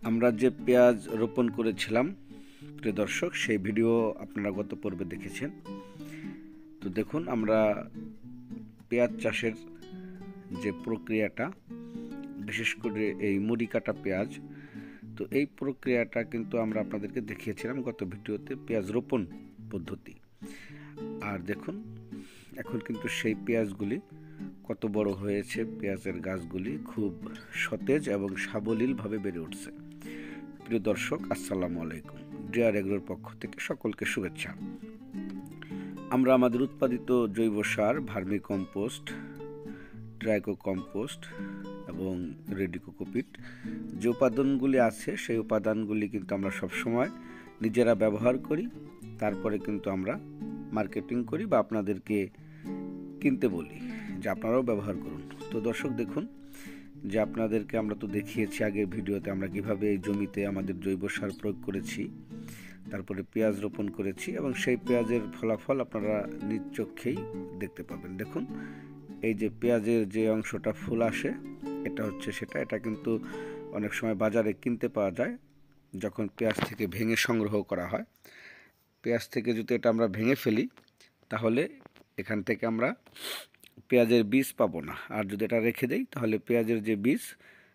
আমরা যে পেঁয়াজ রোপণ করেছিলাম প্রিয় দর্শক, সেই ভিডিও আপনারা গত পর্বে দেখেছেন। তো দেখুন, আমরা পেঁয়াজ চাষের যে প্রক্রিয়াটা, বিশেষ করে এই মুড়ি কাটা পেঁয়াজ, তো এই প্রক্রিয়াটা কিন্তু আমরা আপনাদেরকে দেখিয়েছিলাম গত ভিডিওতে, পেঁয়াজ রোপণ পদ্ধতি। আর দেখুন, এখন কিন্তু সেই পেঁয়াজগুলি কত বড় হয়েছে। পেঁয়াজের গাছগুলি খুব সতেজ এবং সাবলীলভাবে বেড়ে উঠছে। প্রিয় দর্শক, আসসালামু আলাইকুম। ডিআর এগ্রোর পক্ষ থেকে সকলকে শুভেচ্ছা। আমরা আমাদের উৎপাদিত জৈব সার, ভার্মি কম্পোস্ট, ট্রাইকো কম্পোস্ট এবং রেডি কোকোপিট, যে উপাদানগুলি আছে সেই উপাদানগুলি কিন্তু আমরা সবসময় নিজেরা ব্যবহার করি। তারপরে কিন্তু আমরা মার্কেটিং করি বা আপনাদেরকে কিনতে বলি যে আপনারাও ব্যবহার করুন। তো দর্শক দেখুন, যে আপনাদেরকে আমরা তো দেখিয়েছি আগের ভিডিওতে আমরা কিভাবে এই জমিতে আমাদের জৈব সার প্রয়োগ করেছি, তারপরে পেঁয়াজ রোপণ করেছি এবং সেই পেঁয়াজের ফলাফল আপনারা নিজ চোখেই দেখতে পাবেন। দেখুন, এই যে পেঁয়াজের যে অংশটা ফুল আসে, এটা হচ্ছে সেটা। এটা কিন্তু অনেক সময় বাজারে কিনতে পাওয়া যায় যখন পেঁয়াজ থেকে ভেঙে সংগ্রহ করা হয়। পেঁয়াজ থেকে যদি এটা আমরা ভেঙে ফেলি, তাহলে এখান থেকে আমরা পেঁয়াজের বীজ পাবো না। আর যদি এটা রেখে দেই, তাহলে পেঁয়াজের যে বীজ,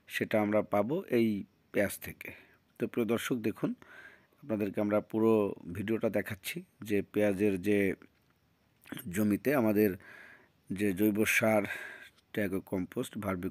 সেটা আমরা পাবো এই পেঁয়াজ থেকে। তো প্রিয় দর্শক দেখুন, আপনাদেরকে আমরা পুরো ভিডিওটা দেখাচ্ছি যে পেঁয়াজের যে জমিতে আমাদের যে জৈব সার, ট্রাইকো কম্পোস্ট, ভার্মি